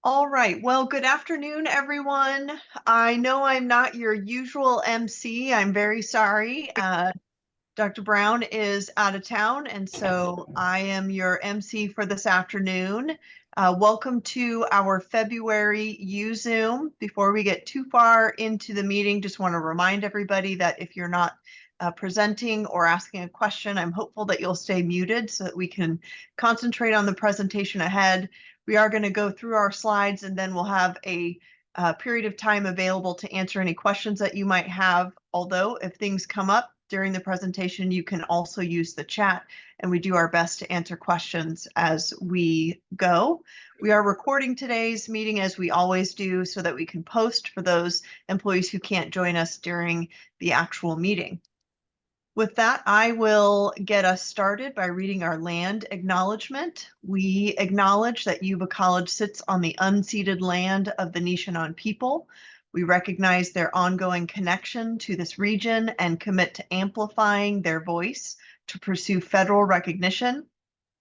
All right. Well, good afternoon, everyone. I know I'm not your usual MC. I'm very sorry. Dr. Brown is out of town, and so I am your MC for this afternoon. Welcome to our February YuZoom. Before we get too far into the meeting, just want to remind everybody that if you're not presenting or asking a question, I'm hopeful that you'll stay muted so that we can concentrate on the presentation ahead. We are going to go through our slides and then we'll have a period of time available to answer any questions that you might have. Although if things come up during the presentation, you can also use the chat and we do our best to answer questions as we go. We are recording today's meeting as we always do so that we can post for those employees who can't join us during the actual meeting. With that, I will get us started by reading our land acknowledgement. We acknowledge that Yuba College sits on the unceded land of the Nishanan people. We recognize their ongoing connection to this region and commit to amplifying their voice to pursue federal recognition.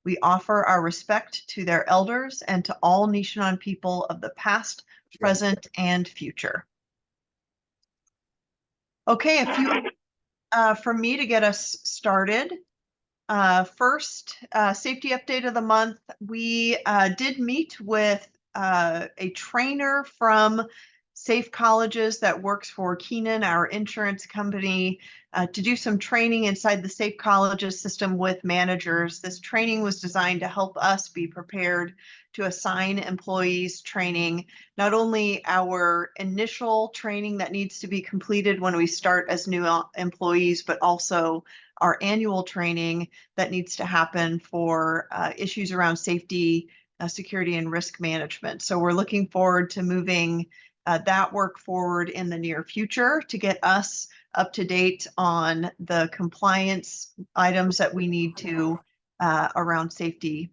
We offer our respect to their elders and to all Nishanan people of the past, present, and future. Okay, a few from me to get us started. First, safety update of the month. We did meet with a trainer from Safe Colleges that works for Keenan, our insurance company, to do some training inside the Safe Colleges system with managers. This training was designed to help us be prepared to assign employees training, not only our initial training that needs to be completed when we start as new employees, but also our annual training that needs to happen for issues around safety, security, and risk management. So we're looking forward to moving that work forward in the near future to get us up to date on the compliance items that we need to around safety.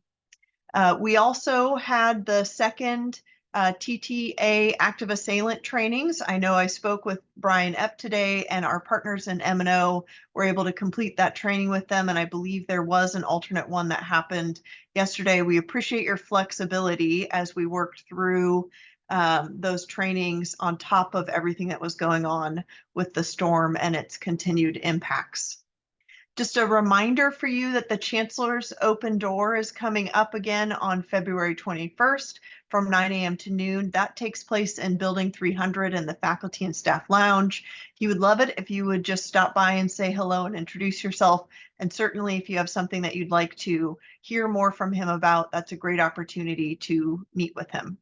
We also had the second TTA active assailant trainings. I know I spoke with Brian Epp today, and our partners in M&O were able to complete that training with them, and I believe there was an alternate one that happened yesterday. We appreciate your flexibility as we worked through those trainings on top of everything that was going on with the storm and its continued impacts. Just a reminder for you that the Chancellor's Open Door is coming up again on February 21st from 9 a.m. to noon. That takes place in Building 300 in the Faculty and Staff Lounge. He would love it if you would just stop by and say hello and introduce yourself. And certainly if you have something that you'd like to hear more from him about, that's a great opportunity to meet with him.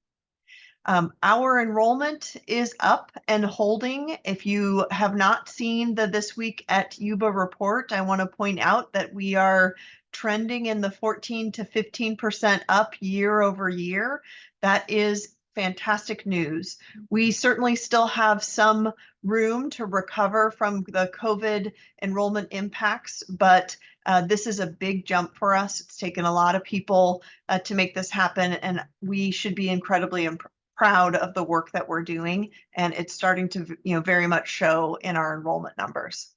Our enrollment is up and holding. If you have not seen the This Week at Yuba report, I want to point out that we are trending in the 14 to 15% up year over year. That is fantastic news. We certainly still have some room to recover from the COVID enrollment impacts, but this is a big jump for us. It's taken a lot of people to make this happen, and we should be incredibly proud of the work that we're doing, and it's starting to very much show in our enrollment numbers.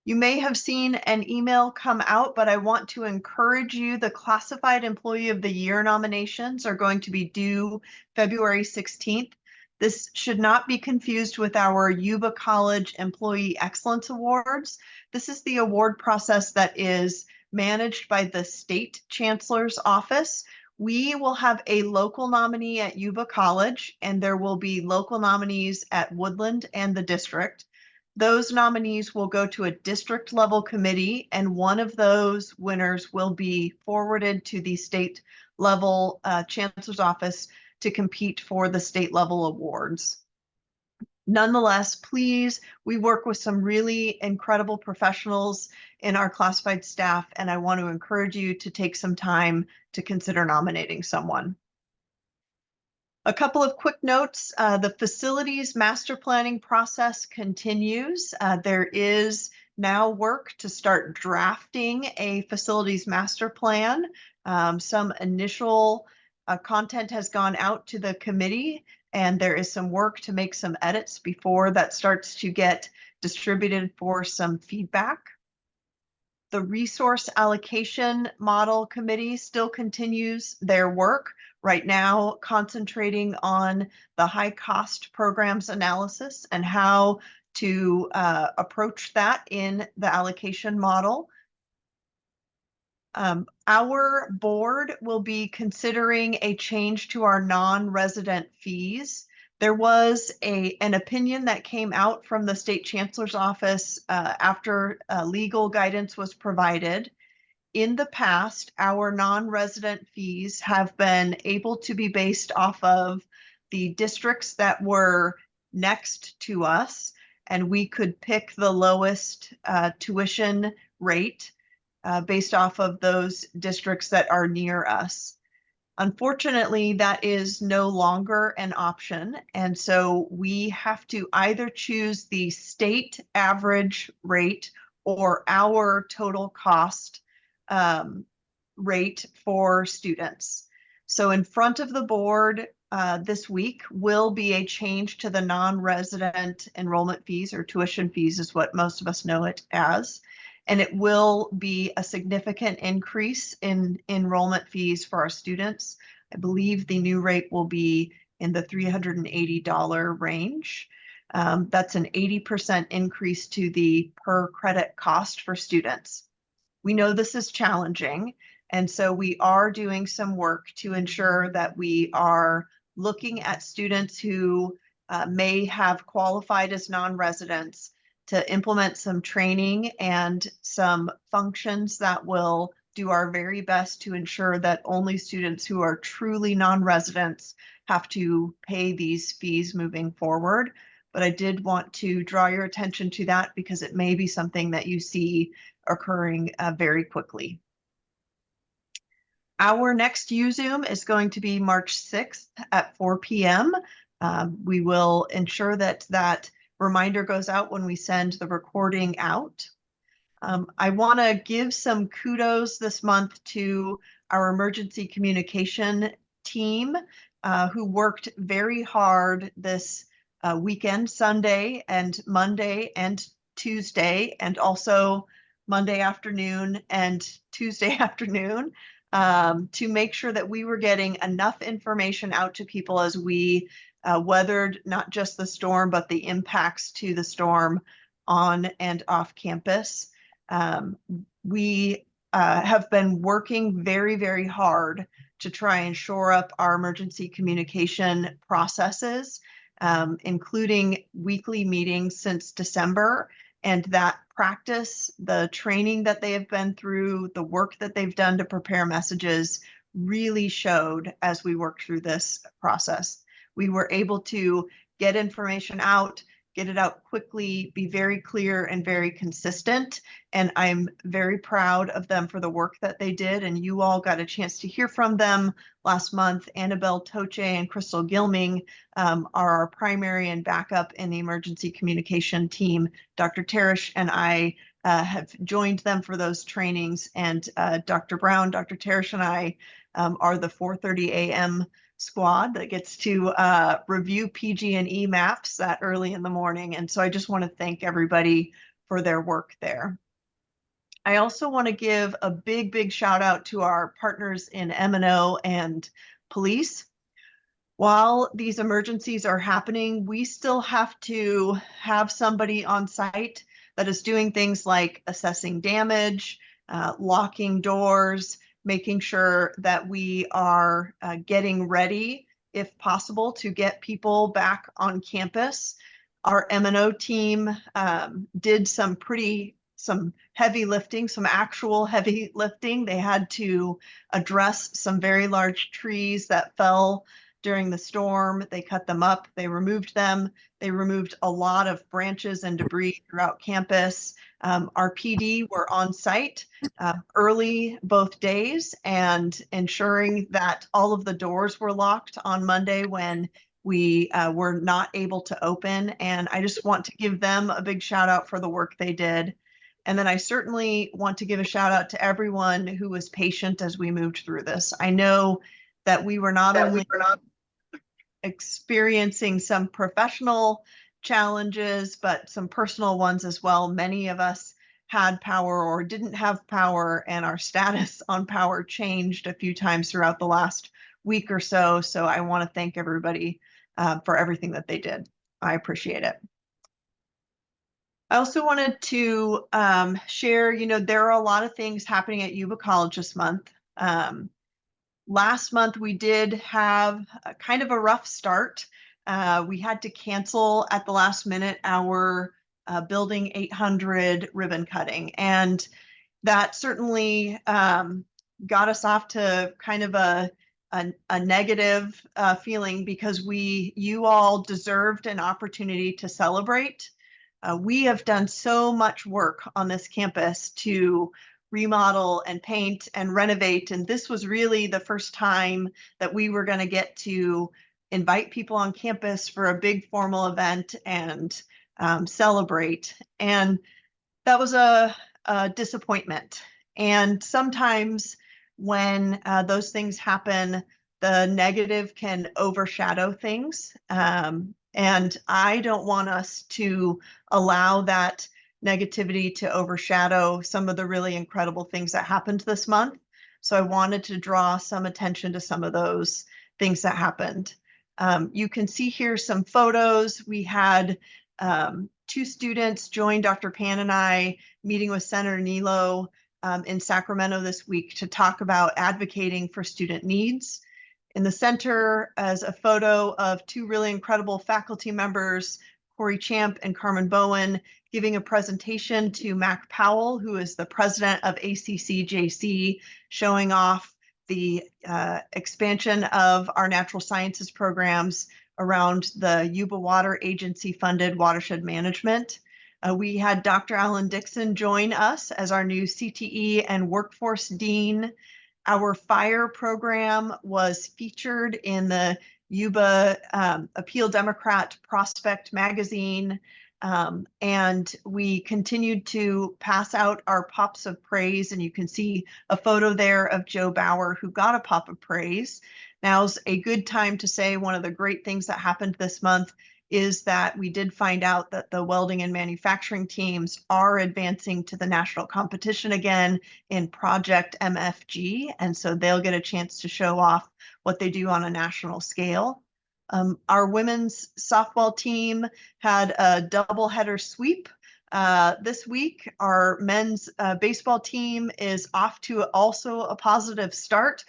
You may have seen an email come out, but I want to encourage you. The Classified Employee of the Year nominations are going to be due February 16th. This should not be confused with our Yuba College Employee Excellence Awards. This is the award process that is managed by the State Chancellor's Office. We will have a local nominee at Yuba College, and there will be local nominees at Woodland and the district. Those nominees will go to a district level committee, and one of those winners will be forwarded to the state level chancellor's office to compete for the state level awards. Nonetheless, please, we work with some really incredible professionals in our classified staff, and I want to encourage you to take some time to consider nominating someone. A couple of quick notes. The facilities master planning process continues. There is now work to start drafting a facilities master plan. Some initial content has gone out to the committee, and there is some work to make some edits before that starts to get distributed for some feedback. The resource allocation model committee still continues their work right now, concentrating on the high cost programs analysis and how to approach that in the allocation model. Our board will be considering a change to our non-resident fees. There was an opinion that came out from the state chancellor's office after legal guidance was provided. In the past, our non-resident fees have been able to be based off of the districts that were next to us, and we could pick the lowest tuition rate based off of those districts that are near us. Unfortunately, that is no longer an option. And so we have to either choose the state average rate or our total cost rate for students. So in front of the board this week will be a change to the non-resident enrollment fees, or tuition fees is what most of us know it as. And it will be a significant increase in enrollment fees for our students. I believe the new rate will be in the $380 range. That's an 80% increase to the per credit cost for students. We know this is challenging, and so we are doing some work to ensure that we are looking at students who may have qualified as non-residents to implement some training and some functions that will do our very best to ensure that only students who are truly non-residents have to pay these fees moving forward. But I did want to draw your attention to that because it may be something that you see occurring very quickly. Our next YuZoom is going to be March 6th at 4 p.m. We will ensure that that reminder goes out when we send the recording out. I want to give some kudos this month to our emergency communication team who worked very hard this weekend, Sunday and Monday and Tuesday, and also Monday afternoon and Tuesday afternoon to make sure that we were getting enough information out to people as we weathered not just the storm, but the impacts to the storm on and off campus. We have been working very, very hard to try and shore up our emergency communication processes, including weekly meetings since December. And that practice, the training that they have been through, the work that they've done to prepare messages really showed as we worked through this process. We were able to get information out, get it out quickly, be very clear and very consistent. And I'm very proud of them for the work that they did. And you all got a chance to hear from them last month. Annabelle Toche and Crystal Gilming are our primary and backup in the emergency communication team. Dr. Teresh and I have joined them for those trainings. And Dr. Brown, Dr. Teresh and I are the 4:30 a.m. squad that gets to review PG&E maps that early in the morning. And so I just want to thank everybody for their work there. I also want to give a big, big shout out to our partners in M&O and police. While these emergencies are happening, we still have to have somebody on site that is doing things like assessing damage, locking doors, making sure that we are getting ready, if possible, to get people back on campus. Our M&O team did some heavy lifting, some actual heavy lifting. They had to address some very large trees that fell during the storm. They cut them up, they removed them. They removed a lot of branches and debris throughout campus. Our PD were on site early both days and ensuring that all of the doors were locked on Monday when we were not able to open. And I just want to give them a big shout out for the work they did. And then I certainly want to give a shout out to everyone who was patient as we moved through this. I know that we were not only experiencing some professional challenges, but some personal ones as well. Many of us had power or didn't have power, and our status on power changed a few times throughout the last week or so. So I want to thank everybody for everything that they did. I appreciate it. I also wanted to share, there are a lot of things happening at Yuba College this month. Last month, we did have a kind of a rough start. We had to cancel at the last minute our Building 800 ribbon cutting. And that certainly got us off to kind of a negative feeling because you all deserved an opportunity to celebrate. We have done so much work on this campus to remodel and paint and renovate. And this was really the first time that we were going to get to invite people on campus for a big formal event and celebrate. And that was a disappointment. And sometimes when those things happen, the negative can overshadow things. And I don't want us to allow that negativity to overshadow some of the really incredible things that happened this month. So I wanted to draw some attention to some of those things that happened. You can see here some photos. We had 2 students join Dr. Pan and I meeting with Senator Nilo in Sacramento this week to talk about advocating for student needs. In the center is a photo of 2 really incredible faculty members, Corey Champ and Carmen Bowen, giving a presentation to Mac Powell, who is the president of ACCJC, showing off the expansion of our natural sciences programs around the Yuba Water Agency funded watershed management. We had Dr. Alan Dixon join us as our new CTE and workforce dean. Our fire program was featured in the Yuba Appeal Democrat Prospect magazine. And we continued to pass out our pops of praise. And you can see a photo there of Joe Bauer, who got a pop of praise. Now's a good time to say one of the great things that happened this month is that we did find out that the welding and manufacturing teams are advancing to the national competition again in Project MFG. And so they'll get a chance to show off what they do on a national scale. Our women's softball team had a doubleheader sweep this week. Our men's baseball team is off to also a positive start.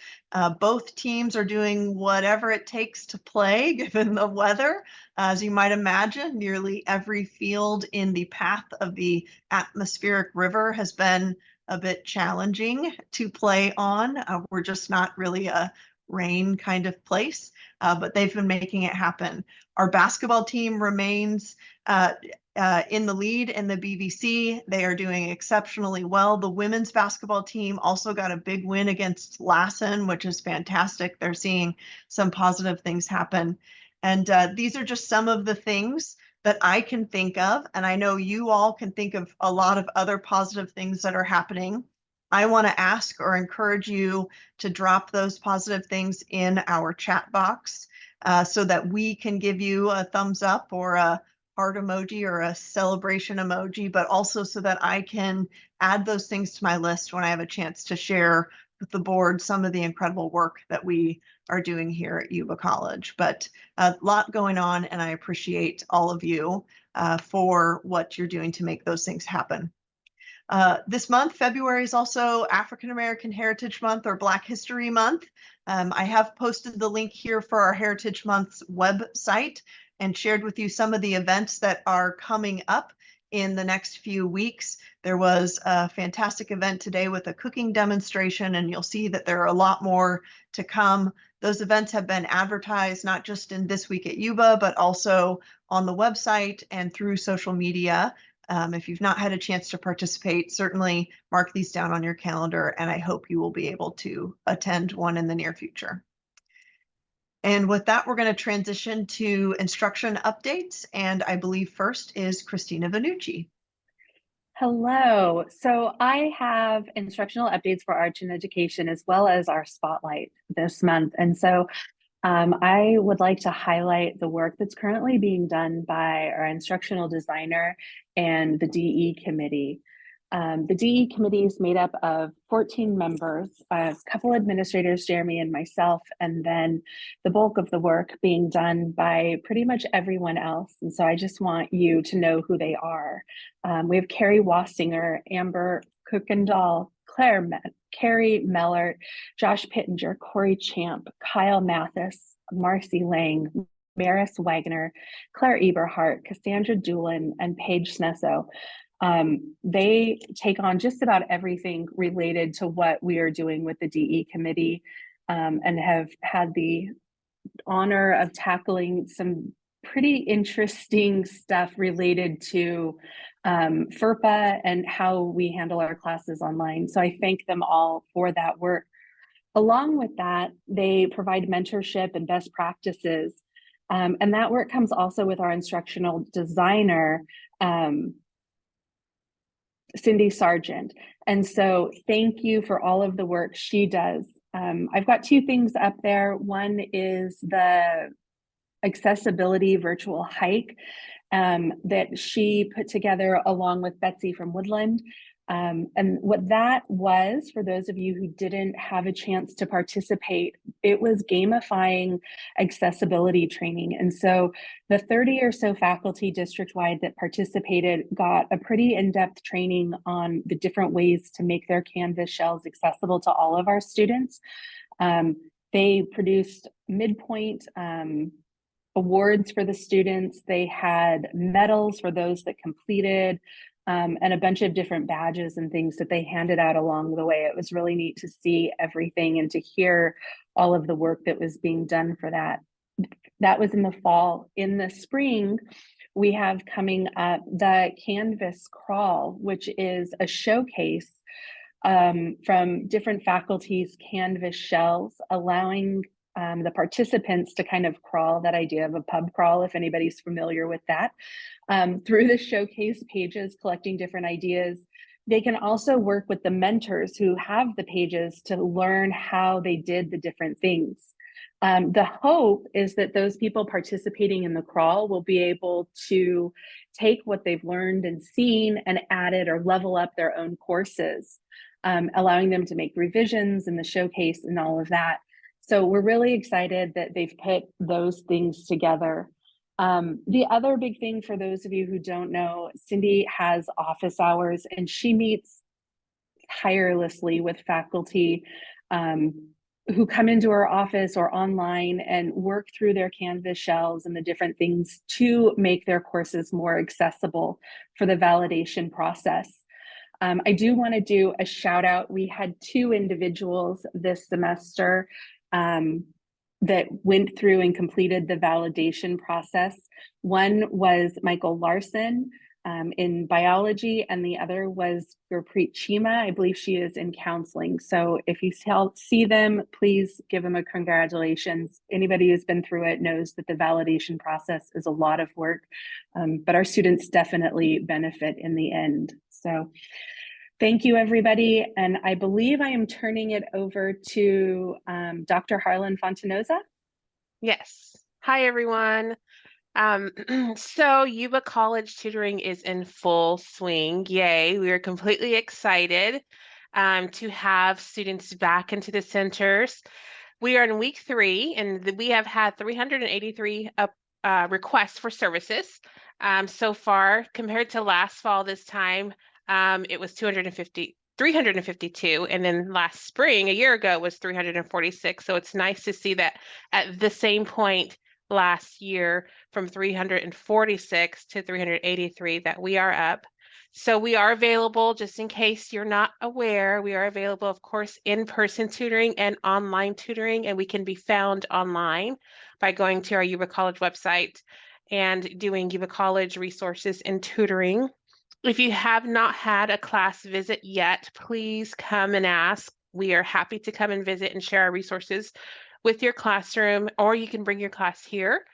Both teams are doing whatever it takes to play, given the weather. As you might imagine, nearly every field in the path of the atmospheric river has been a bit challenging to play on. We're just not really a rain kind of place, but they've been making it happen. Our basketball team remains in the lead in the BVC. They are doing exceptionally well. The women's basketball team also got a big win against Lassen, which is fantastic. They're seeing some positive things happen. And these are just some of the things that I can think of. And I know you all can think of a lot of other positive things that are happening. I want to ask or encourage you to drop those positive things in our chat box so that we can give you a thumbs up or a heart emoji or a celebration emoji, but also so that I can add those things to my list when I have a chance to share with the board some of the incredible work that we are doing here at Yuba College. But a lot going on, and I appreciate all of you for what you're doing to make those things happen. This month, February, is also African American Heritage Month or Black History Month. I have posted the link here for our Heritage Month's website and shared with you some of the events that are coming up in the next few weeks. There was a fantastic event today with a cooking demonstration, and you'll see that there are a lot more to come. Those events have been advertised not just in This Week at Yuba, but also on the website and through social media. If you've not had a chance to participate, certainly mark these down on your calendar, and I hope you will be able to attend one in the near future. And with that, we're going to transition to instruction updates, and I believe first is Christina Vanucci. Hello. So I have instructional updates for Arts and Education as well as our spotlight this month. And so I would like to highlight the work that's currently being done by our instructional designer and the DE committee. The DE committee is made up of 14 members, a couple administrators, Jeremy and myself, and then the bulk of the work being done by pretty much everyone else. And so I just want you to know who they are. We have Carrie Wassinger, Amber Kuykendall, Carrie Mellert, Josh Pittenger, Corey Champ, Kyle Mathis, Marcy Lang, Maris Wagner, Claire Eberhardt, Cassandra Doolin, and Paige Snesso. They take on just about everything related to what we are doing with the DE committee, and have had the honor of tackling some pretty interesting stuff related to FERPA and how we handle our classes online. So I thank them all for that work. Along with that, they provide mentorship and best practices. And that work comes also with our instructional designer, Cindy Sargent. And so thank you for all of the work she does. I've got two things up there. One is the accessibility virtual hike that she put together along with Betsy from Woodland. And what that was, for those of you who didn't have a chance to participate, it was gamifying accessibility training. And so the 30 or so faculty district-wide that participated got a pretty in-depth training on the different ways to make their Canvas shells accessible to all of our students. They produced midpoint awards for the students. They had medals for those that completed, and a bunch of different badges and things that they handed out along the way. It was really neat to see everything and to hear all of the work that was being done for that. That was in the fall. In the spring, we have coming up the Canvas Crawl, which is a showcase from different faculties' Canvas shells, allowing the participants to kind of crawl, that idea of a pub crawl, if anybody's familiar with that, through the showcase pages, collecting different ideas. They can also work with the mentors who have the pages to learn how they did the different things. The hope is that those people participating in the crawl will be able to take what they've learned and seen and add it or level up their own courses, allowing them to make revisions in the showcase and all of that. So we're really excited that they've put those things together. The other big thing, for those of you who don't know, Cindy has office hours and she meets tirelessly with faculty who come into our office or online and work through their Canvas shells and the different things to make their courses more accessible for the validation process. I do want to do a shout out. We had two individuals this semester that went through and completed the validation process. One was Michael Larson in biology, and the other was Gurpreet Chima. I believe she is in counseling. So if you see them, please give them a congratulations. Anybody who's been through it knows that the validation process is a lot of work, but our students definitely benefit in the end. So thank you, everybody. And I believe I am turning it over to Dr. Harlan Fontanoza. Yes. Hi, everyone. So Yuba College tutoring is in full swing. Yay. We are completely excited to have students back into the centers. We are in week 3, and we have had 383 requests for services so far. Compared to last fall this time, it was 352, and then last spring, a year ago, was 346. So it's nice to see that at the same point last year, from 346 to 383, that we are up. So we are available, just in case you're not aware, we are available, of course, in-person tutoring and online tutoring, and we can be found online by going to our Yuba College website and doing Yuba College resources and tutoring. If you have not had a class visit yet, please come and ask. We are happy to come and visit and share our resources with your classroom, or you can bring your class here.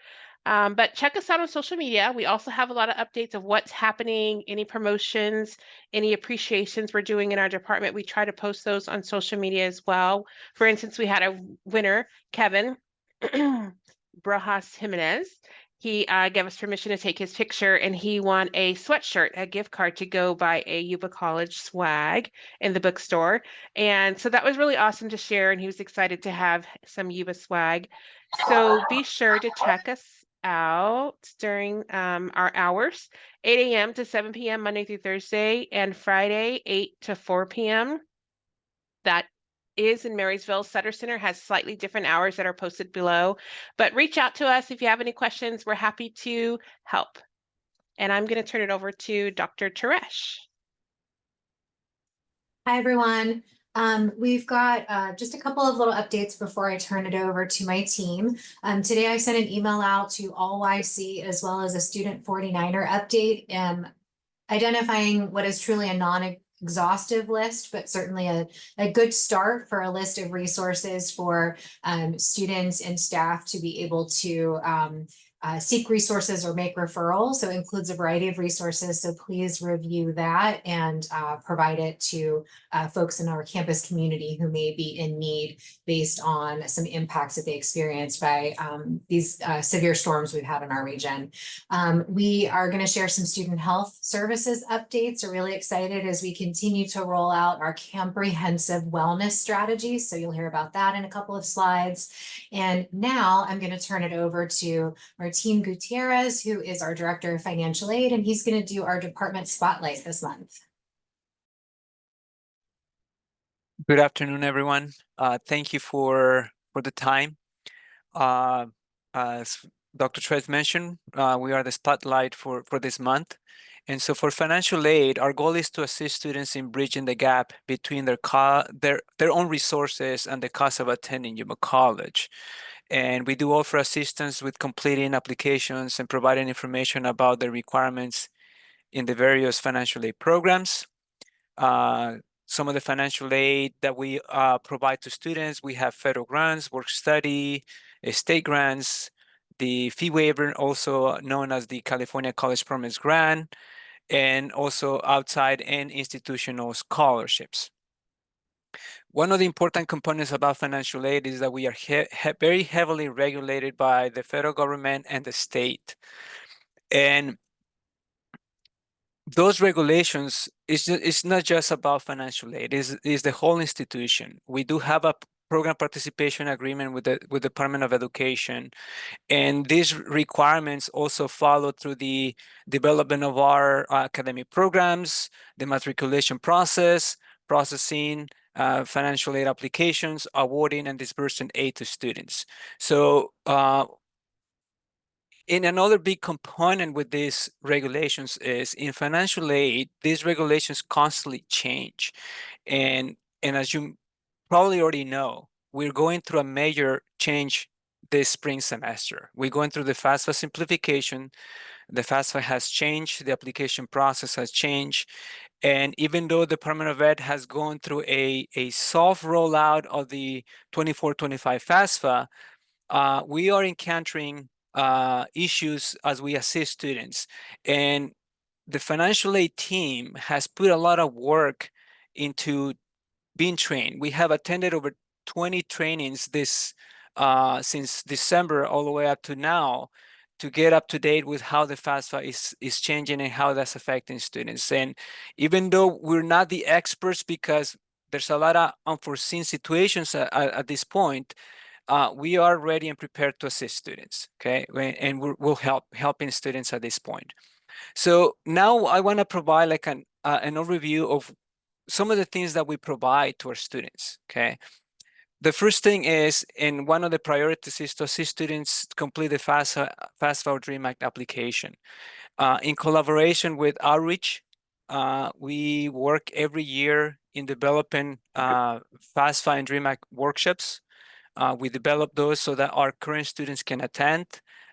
But check us out on social media. We also have a lot of updates of what's happening, any promotions, any appreciations we're doing in our department. We try to post those on social media as well. For instance, we had a winner, Kevin Brajas Jimenez, He gave us permission to take his picture, and he won a sweatshirt, a gift card to go buy a Yuba College swag in the bookstore. And so that was really awesome to share, and he was excited to have some Yuba swag. So be sure to check us out during our hours, 8 a.m. to 7 p.m. Monday through Thursday, and Friday, 8 to 4 p.m. That is in Marysville. Sutter Center has slightly different hours that are posted below, but reach out to us if you have any questions. We're happy to help. And I'm going to turn it over to Dr. Teresh. Hi, everyone. We've got just a couple of little updates before I turn it over to my team. Today, I sent an email out to all YC as well as a student 49er update, identifying what is truly a non-exhaustive list, but certainly a good start for a list of resources for students and staff to be able to seek resources or make referrals. So it includes a variety of resources. So please review that and provide it to folks in our campus community who may be in need based on some impacts that they experienced by these severe storms we've had in our region. We are going to share some student health services updates. We're really excited as we continue to roll out our comprehensive wellness strategies. So you'll hear about that in a couple of slides. And now I'm going to turn it over to Martin Gutierrez, who is our Director of Financial Aid, and he's going to do our department spotlight this month. Good afternoon, everyone. Thank you for the time. As Dr. Tres mentioned, we are the spotlight for this month. And so for financial aid, our goal is to assist students in bridging the gap between their own resources and the cost of attending Yuba College. And we do offer assistance with completing applications and providing information about the requirements in the various financial aid programs. Some of the financial aid that we provide to students, we have federal grants, work study, state grants, the fee waiver, also known as the California College Promise Grant, and also outside and institutional scholarships. One of the important components about financial aid is that we are very heavily regulated by the federal government and the state. And those regulations, it's not just about financial aid, it's the whole institution. We do have a program participation agreement with the Department of Education. And these requirements also follow through the development of our academic programs, the matriculation process, processing financial aid applications, awarding and disbursing aid to students. So in another big component with these regulations is in financial aid, these regulations constantly change. And as you probably already know, we're going through a major change this spring semester. We're going through the FAFSA simplification. The FAFSA has changed, the application process has changed. And even though the Department of Ed has gone through a soft rollout of the 24-25 FAFSA, we are encountering issues as we assist students. And the financial aid team has put a lot of work into being trained. We have attended over 20 trainings since December all the way up to now to get up to date with how the FAFSA is changing and how that's affecting students. And even though we're not the experts because there's a lot of unforeseen situations at this point, we are ready and prepared to assist students, okay? And we'll helping students at this point. So now I want to provide like an overview of some of the things that we provide to our students, okay? The first thing is, and one of the priorities is to assist students complete the FAFSA or DREAM Act application. In collaboration with Outreach, we work every year in developing FAFSA and DREAM Act workshops. We develop those so that our current students can attend.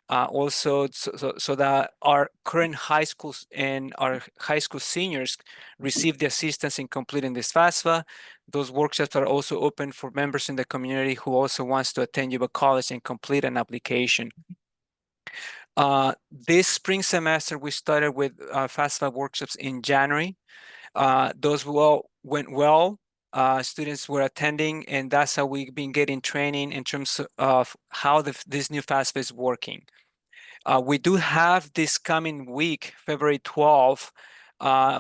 Also, so that our current high schools and our high school seniors receive the assistance in completing this FAFSA. Those workshops are also open for members in the community who also wants to attend Yuba College and complete an application. This spring semester, we started with FAFSA workshops in January. Those went well. Students were attending, and that's how we've been getting training in terms of how this new FAFSA is working. We do have this coming week, February 12th,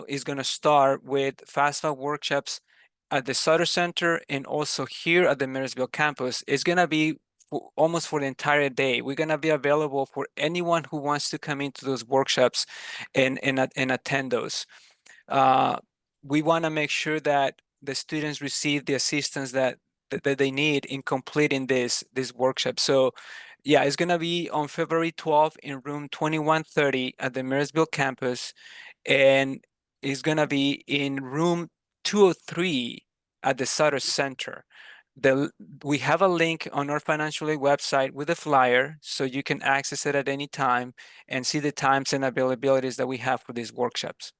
is going to start with FAFSA workshops at the Sutter Center and also here at the Marysville campus. It's going to be almost for the entire day. We're going to be available for anyone who wants to come into those workshops and attend those. We want to make sure that the students receive the assistance that they need in completing this workshop. So yeah, it's going to be on February 12th in room 2130 at the Marysville campus, and it's going to be in room 203 at the Sutter Center. We have a link on our financial aid website with a flyer, so you can access it at any time and see the times and availabilities that we have for these workshops.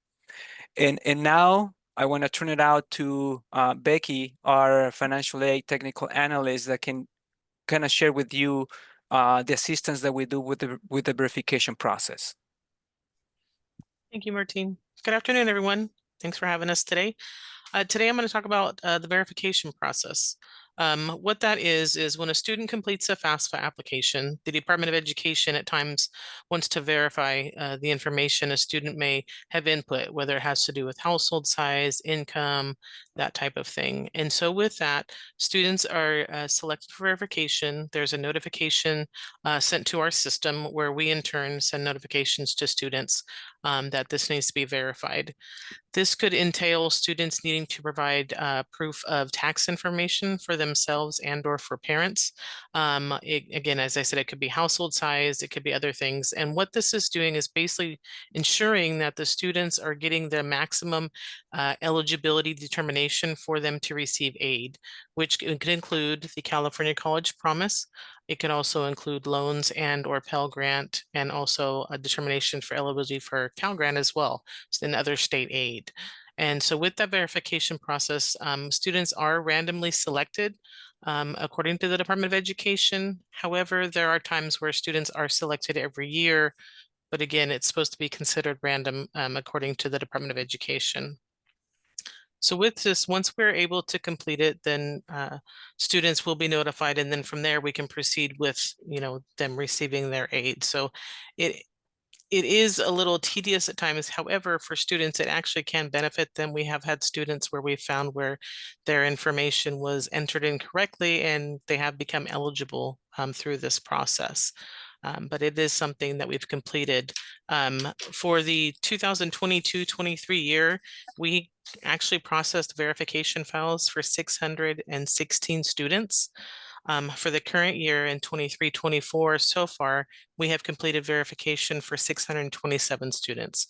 And now I want to turn it out to Becky, our financial aid technical analyst, that can kind of share with you the assistance that we do with the verification process. Thank you, Martine. Good afternoon, everyone. Thanks for having us today. Today, I'm going to talk about the verification process. What that is when a student completes a FAFSA application, the Department of Education at times wants to verify the information a student may have input, whether it has to do with household size, income, that type of thing. And so with that, students are selected for verification. There's a notification sent to our system where we in turn send notifications to students that this needs to be verified. This could entail students needing to provide proof of tax information for themselves and or for parents. Again, as I said, it could be household size, it could be other things. And what this is doing is basically ensuring that the students are getting the maximum eligibility determination for them to receive aid, which could include the California College Promise. It can also include loans and or Pell Grant, and also a determination for eligibility for Cal Grant as well, and other state aid. And so with that verification process, students are randomly selected according to the Department of Education. However, there are times where students are selected every year, but again, it's supposed to be considered random according to the Department of Education. So with this, once we're able to complete it, then students will be notified, and then from there we can proceed with, them receiving their aid. So it is a little tedious at times. However, for students, it actually can benefit them. We have had students where we found where their information was entered incorrectly and they have become eligible through this process. But it is something that we've completed. For the 2022-23 year, we actually processed verification files for 616 students. For the current year in 23-24 so far, we have completed verification for 627 students.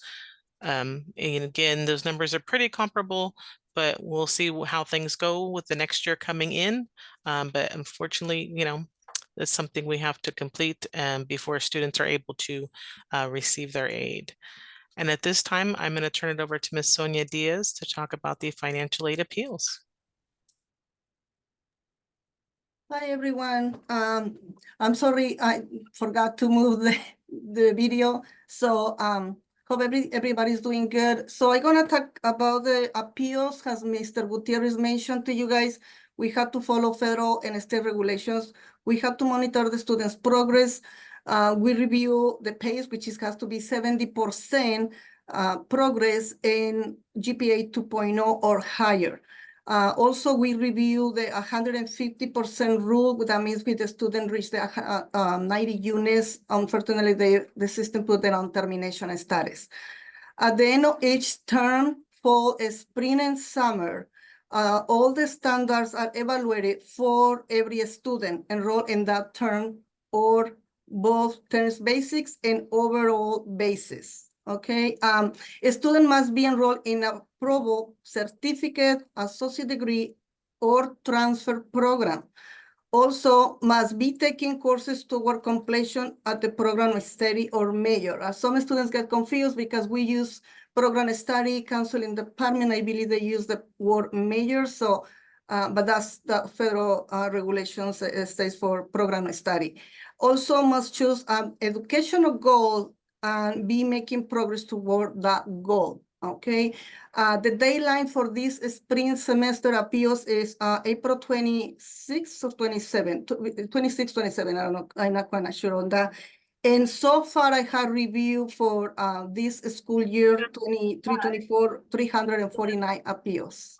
And again, those numbers are pretty comparable, but we'll see how things go with the next year coming in. But unfortunately, that's something we have to complete before students are able to receive their aid. And at this time, I'm going to turn it over to Ms. Sonia Diaz to talk about the financial aid appeals. Hi, everyone. I'm sorry, I forgot to move the video. So hope everybody's doing good. So I'm gonna talk about the appeals. As Mr. Gutierrez mentioned to you guys, we have to follow federal and state regulations. We have to monitor the students' progress. We review the pace, which has to be 70% progress in GPA 2.0 or higher. Also, we review the 150% rule. That means if the student reach the 90 units, unfortunately, the system put them on termination status. At the end of each term, fall, spring, and summer, all the standards are evaluated for every student enrolled in that term, or both terms basics and overall basis. Okay, a student must be enrolled in a provo, certificate, associate degree, or transfer program. Also must be taking courses toward completion at the program study or major. Some students get confused because we use program study, counseling department. I believe they use the word major. So, but that's the federal regulations states for program study. Also must choose an educational goal and be making progress toward that goal. Okay, the deadline for this spring semester appeals is April 26th or 27, 26, 27, I don't know, I'm not quite sure on that. And so far, I have reviewed for this school year 23-24, 349 appeals.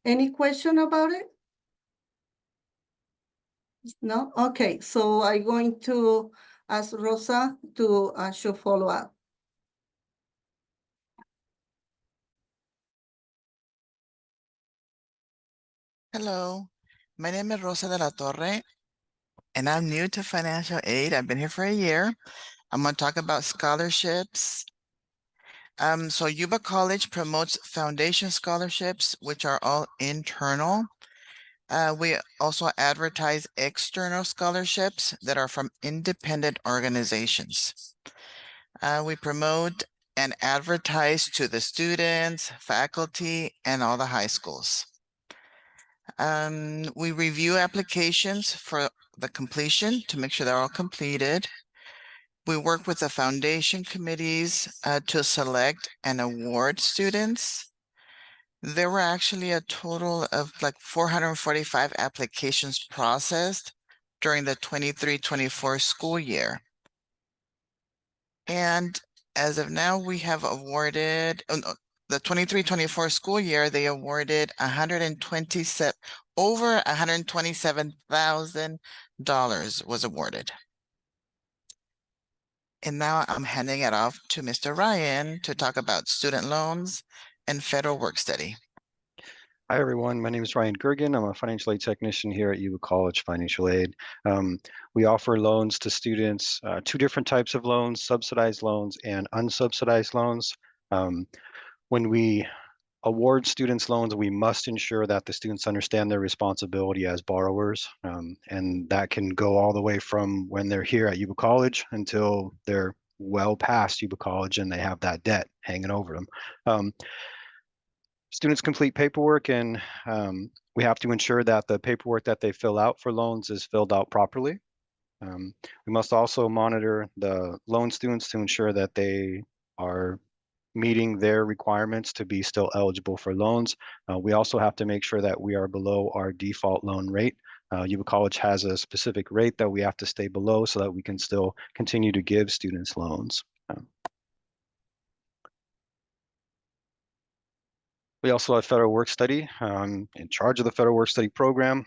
Any question about it? No? Okay, so I'm going to ask Rosa to show follow up. Hello, my name is Rosa de la Torre, and I'm new to financial aid. I've been here for a year. I'm going to talk about scholarships. So Yuba College promotes foundation scholarships, which are all internal. We also advertise external scholarships that are from independent organizations. We promote and advertise to the students, faculty, and all the high schools. We review applications for the completion to make sure they're all completed. We work with the foundation committees to select and award students. There were actually a total of like 445 applications processed during the 23-24 school year. And as of now, we have awarded the 23-24 school year, they awarded over $127,000 was awarded. And now I'm handing it off to Mr. Ryan to talk about student loans and federal work study. Hi, everyone. My name is Ryan Gergen. I'm a financial aid technician here at Yuba College Financial Aid. We offer loans to students, two different types of loans, subsidized loans and unsubsidized loans. When we award students loans, we must ensure that the students understand their responsibility as borrowers. And that can go all the way from when they're here at Yuba College until they're well past Yuba College and they have that debt hanging over them. Students complete paperwork, and we have to ensure that the paperwork that they fill out for loans is filled out properly. We must also monitor the loan students to ensure that they are meeting their requirements to be still eligible for loans. We also have to make sure that we are below our default loan rate. Yuba College has a specific rate that we have to stay below so that we can still continue to give students loans. We also have federal work study. I'm in charge of the federal work study program.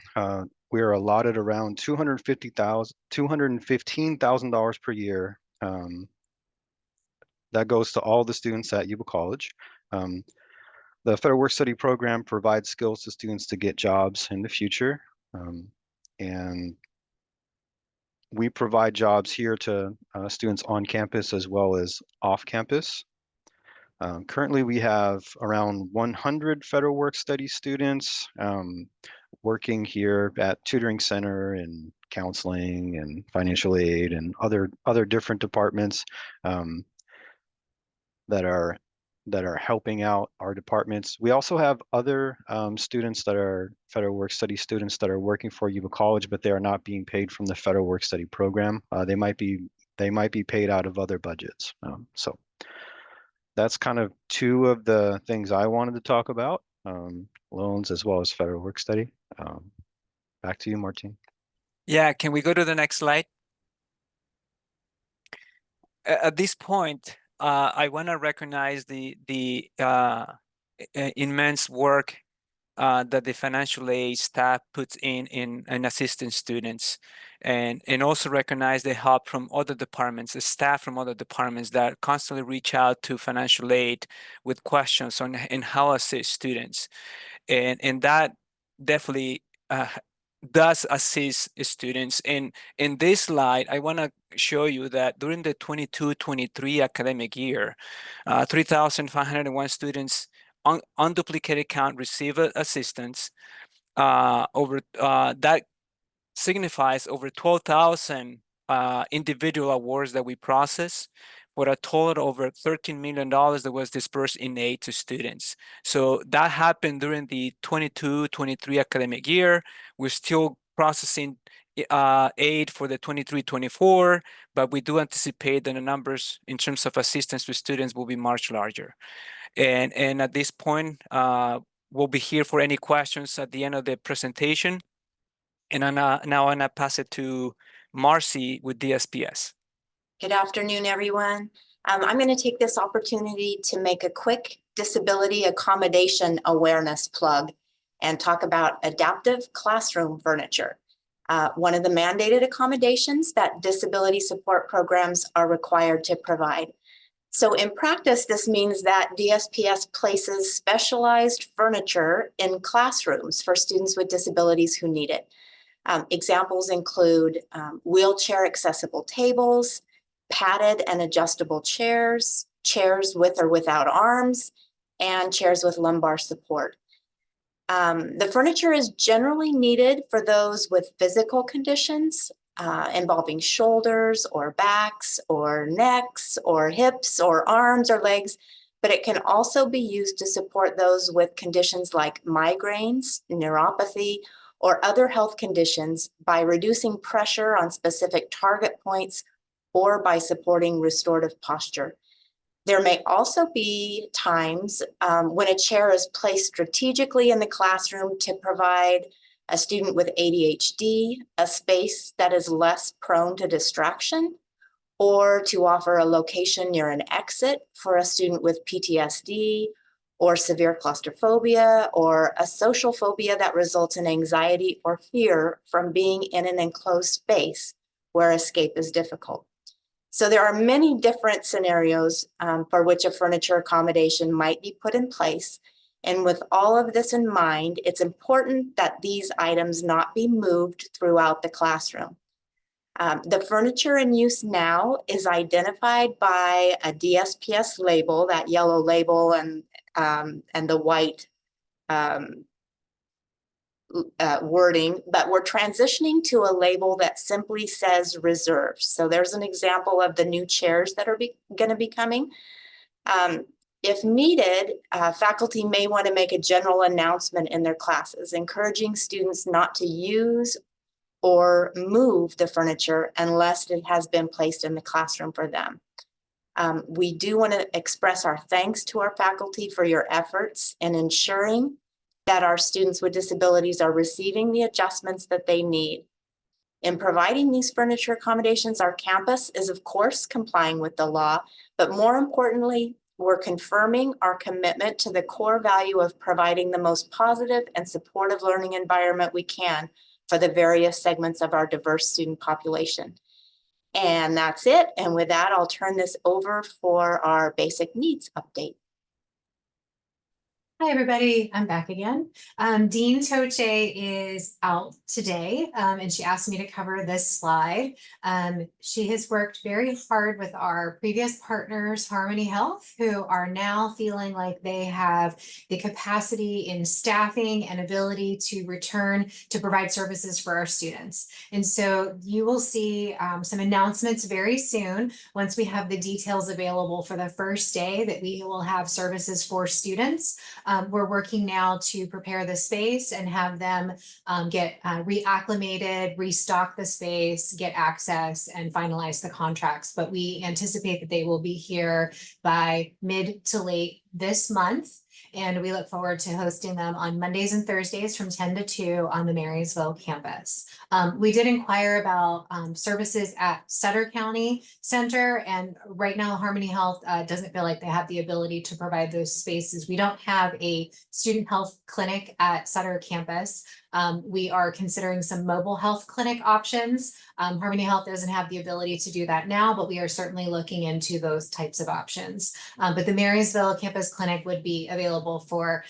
We are allotted around $215,000 per year. That goes to all the students at Yuba College. The federal work study program provides skills to students to get jobs in the future. And we provide jobs here to students on campus as well as off campus. Currently, we have around 100 federal work study students working here at Tutoring Center and counseling and financial aid and other different departments that are helping out our departments. We also have other students that are federal work study students that are working for Yuba College, but they are not being paid from the federal work study program. They might be paid out of other budgets. So that's kind of two of the things I wanted to talk about, loans as well as federal work study. Back to you, Martin. Yeah, can we go to the next slide? At this point, I want to recognize the immense work that the financial aid staff puts in assisting students, and also recognize the help from other departments, the staff from other departments that constantly reach out to financial aid with questions on how to assist students, and that definitely does assist students. And in this slide, I want to show you that during the 22-23 academic year, 3,501 students on unduplicated count receive assistance. That signifies over 12,000 individual awards that we process, for a total over $13 million that was dispersed in aid to students. So that happened during the 22-23 academic year. We're still processing aid for the 23-24, but we do anticipate that the numbers in terms of assistance to students will be much larger. And at this point, we'll be here for any questions at the end of the presentation. And now I'm gonna pass it to Marcy with DSPS. Good afternoon, everyone. I'm going to take this opportunity to make a quick disability accommodation awareness plug and talk about adaptive classroom furniture. One of the mandated accommodations that disability support programs are required to provide. So in practice, this means that DSPS places specialized furniture in classrooms for students with disabilities who need it. Examples include wheelchair accessible tables, padded and adjustable chairs, chairs with or without arms, and chairs with lumbar support. The furniture is generally needed for those with physical conditions involving shoulders or backs or necks or hips or arms or legs, but it can also be used to support those with conditions like migraines, neuropathy, or other health conditions by reducing pressure on specific target points or by supporting restorative posture. There may also be times when a chair is placed strategically in the classroom to provide a student with ADHD a space that is less prone to distraction, or to offer a location near an exit for a student with PTSD or severe claustrophobia or a social phobia that results in anxiety or fear from being in an enclosed space where escape is difficult. So there are many different scenarios for which a furniture accommodation might be put in place. And with all of this in mind, it's important that these items not be moved throughout the classroom. The furniture in use now is identified by a DSPS label, that yellow label and the white wording, but we're transitioning to a label that simply says reserved. So there's an example of the new chairs that are going to be coming. If needed, faculty may want to make a general announcement in their classes, encouraging students not to use or move the furniture unless it has been placed in the classroom for them. We do want to express our thanks to our faculty for your efforts in ensuring that our students with disabilities are receiving the adjustments that they need. In providing these furniture accommodations, our campus is of course complying with the law, but more importantly, we're confirming our commitment to the core value of providing the most positive and supportive learning environment we can for the various segments of our diverse student population. And that's it. And with that, I'll turn this over for our basic needs update. Hi, everybody. I'm back again. Dean Toche is out today, and she asked me to cover this slide. She has worked very hard with our previous partners, Harmony Health, who are now feeling like they have the capacity in staffing and ability to return to provide services for our students. And so you will see some announcements very soon once we have the details available for the first day that we will have services for students. We're working now to prepare the space and have them get reacclimated, restock the space, get access, and finalize the contracts. But we anticipate that they will be here by mid to late this month. And we look forward to hosting them on Mondays and Thursdays from 10 to 2 on the Marysville campus. We did inquire about services at Sutter County Center, and right now Harmony Health doesn't feel like they have the ability to provide those spaces. We don't have a student health clinic at Sutter campus. We are considering some mobile health clinic options. Harmony Health doesn't have the ability to do that now, but we are certainly looking into those types of options. But the Marysville campus clinic would be available for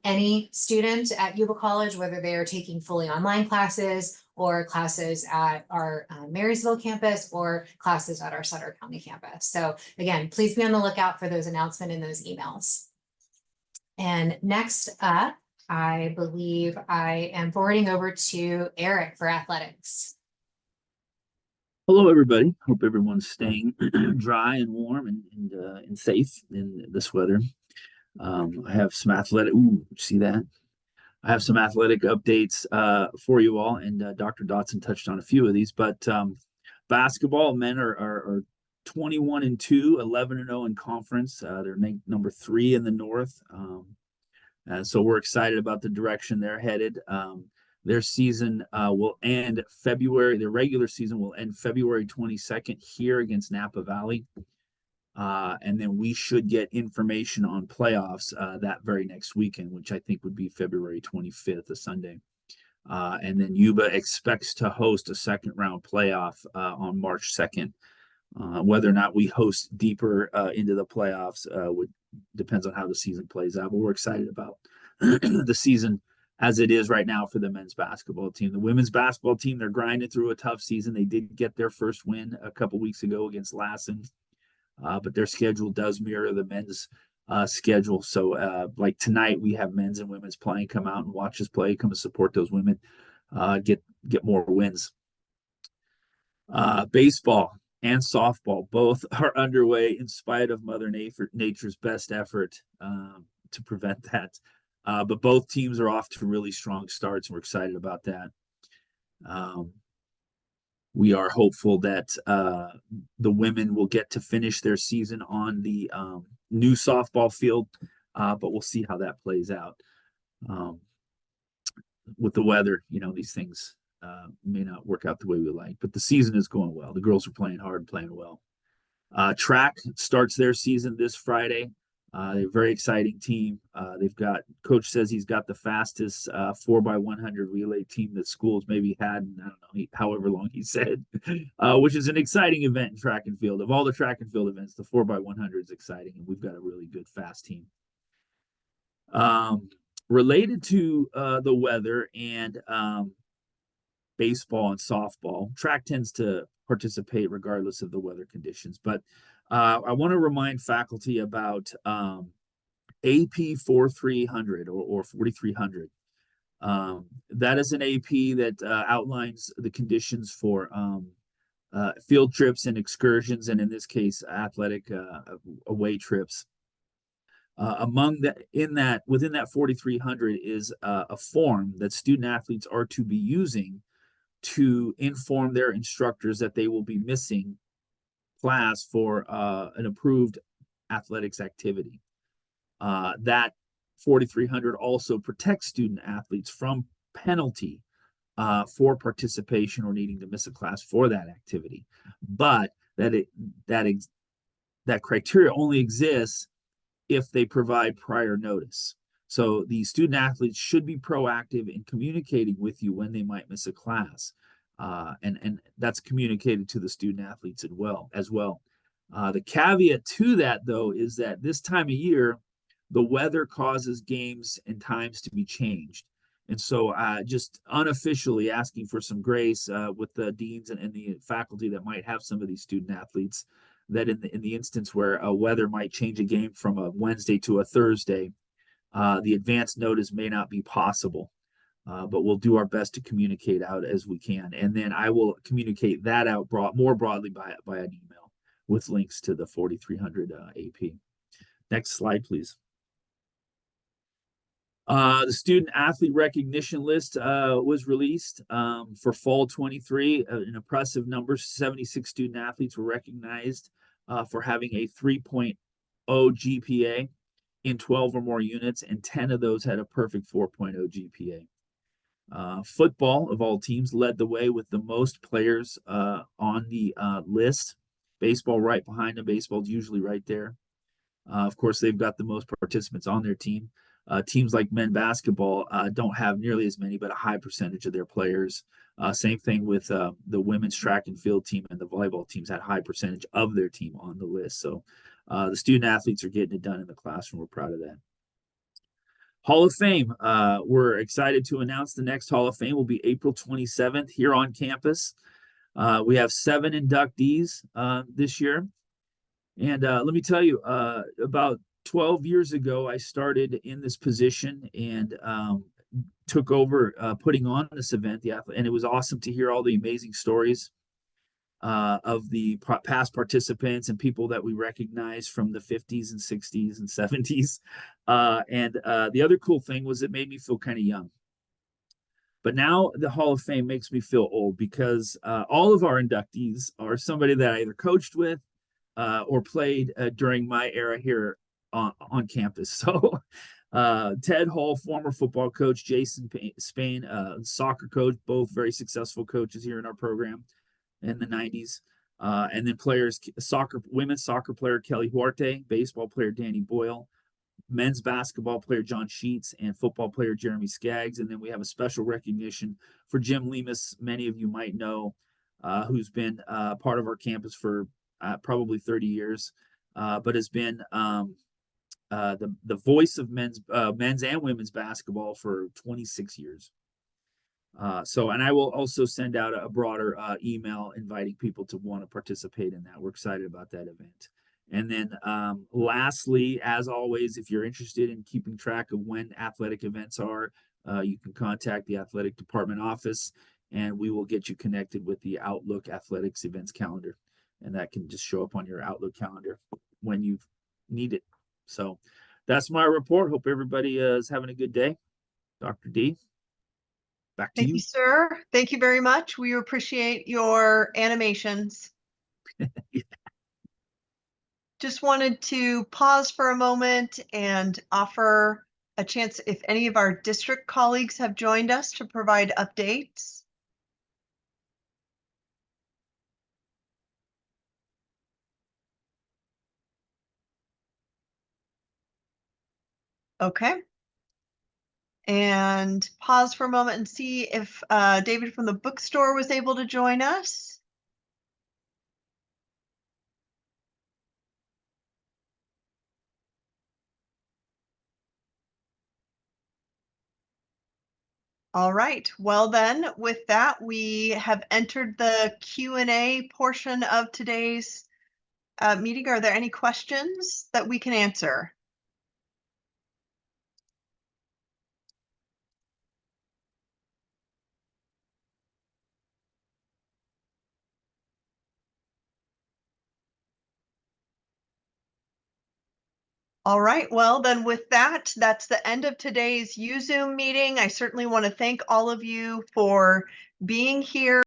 any student at Yuba College, whether they are taking fully online classes or classes at our Marysville campus or classes at our Sutter County campus. So again, please be on the lookout for those announcements in those emails. And next up, I believe I am forwarding over to Eric for athletics. Hello, everybody. Hope everyone's staying dry and warm and safe in this weather. I have some athletic. Ooh, see that? I have some athletic updates for you all, and Dr. Dotson touched on a few of these. But basketball men are 21-2, 11-0 in conference. They're number 3 in the North. So we're excited about the direction they're headed. Their season will end February. Their regular season will end February 22nd here against Napa Valley. And then we should get information on playoffs that very next weekend, which I think would be February 25th, a Sunday. And then Yuba expects to host a second round playoff on March 2nd. Whether or not we host deeper into the playoffs depends on how the season plays out. But we're excited about the season as it is right now for the men's basketball team. The women's basketball team, they're grinding through a tough season. They did get their first win a couple weeks ago against Lassen. But their schedule does mirror the men's schedule. So like tonight, we have men's and women's playing. Come out and watch us play. Come and support those women. Get more wins. Baseball and softball both are underway in spite of Mother Nature's best effort to prevent that. But both teams are off to really strong starts, and we're excited about that. We are hopeful that the women will get to finish their season on the new softball field, but we'll see how that plays out. With the weather, these things may not work out the way we like, but the season is going well. The girls are playing hard, playing well. Track starts their season this Friday. They're a very exciting team. Coach says he's got the fastest 4x100 relay team that schools maybe had, in, I don't know, however long he said, which is an exciting event in track and field. Of all the track and field events, the 4x100 is exciting, and we've got a really good fast team. Related to the weather and baseball and softball, track tends to participate regardless of the weather conditions, but I want to remind faculty about AP 4300 or 4300. That is an AP that outlines the conditions for field trips and excursions, and in this case, athletic away trips. Within that 4300 is a form that student athletes are to be using to inform their instructors that they will be missing class for an approved athletics activity. That 4300 also protects student athletes from penalty for participation or needing to miss a class for that activity, but that criteria only exists if they provide prior notice. So the student athletes should be proactive in communicating with you when they might miss a class. And that's communicated to the student athletes as well. The caveat to that, though, is that this time of year, the weather causes games and times to be changed. And so just unofficially asking for some grace with the deans and the faculty that might have some of these student athletes, that in the instance where weather might change a game from a Wednesday to a Thursday, the advance notice may not be possible. But we'll do our best to communicate out as we can. And then I will communicate that out more broadly by an email with links to the 4300 AP. Next slide, please. The student athlete recognition list was released for fall 23. An impressive number, 76 student athletes were recognized for having a 3.0 GPA in 12 or more units, and 10 of those had a perfect 4.0 GPA. Football, of all teams, led the way with the most players on the list. Baseball right behind them. Baseball's usually right there. Of course, they've got the most participants on their team. Teams like men basketball don't have nearly as many, but a high percentage of their players. Same thing with the women's track and field team, and the volleyball teams had a high percentage of their team on the list. So the student athletes are getting it done in the classroom. We're proud of that. Hall of Fame. We're excited to announce the next Hall of Fame will be April 27th here on campus. We have 7 inductees this year. And let me tell you, about 12 years ago, I started in this position and took over putting on this event. And it was awesome to hear all the amazing stories of the past participants and people that we recognize from the 50s and 60s and 70s. And the other cool thing was it made me feel kind of young. But now the Hall of Fame makes me feel old because all of our inductees are somebody that I either coached with or played during my era here on campus. So Ted Hall, former football coach, Jason Spain, soccer coach, both very successful coaches here in our program in the 90s. And then players, women's soccer player Kelly Huarte, baseball player Danny Boyle, men's basketball player John Sheets, and football player Jeremy Skaggs. And then we have a special recognition for Jim Lemus, many of you might know, who's been part of our campus for probably 30 years, but has been the voice of men's and women's basketball for 26 years. And I will also send out a broader email inviting people to want to participate in that. We're excited about that event. And then lastly, as always, if you're interested in keeping track of when athletic events are, you can contact the athletic department office and we will get you connected with the Outlook Athletics events calendar. And that can just show up on your Outlook calendar when you need it. So that's my report. Hope everybody is having a good day. Dr. D, back to Thank you. you, sir. Thank you very much. We appreciate your animations. Yeah. Just wanted to pause for a moment and offer a chance if any of our district colleagues have joined us to provide updates. Okay. And pause for a moment and see if David from the bookstore was able to join us. All right. Well then, with that, we have entered the Q&A portion of today's meeting. Are there any questions that we can answer? All right, well then with that, that's the end of today's YuZoom meeting. I certainly want to thank all of you for being here.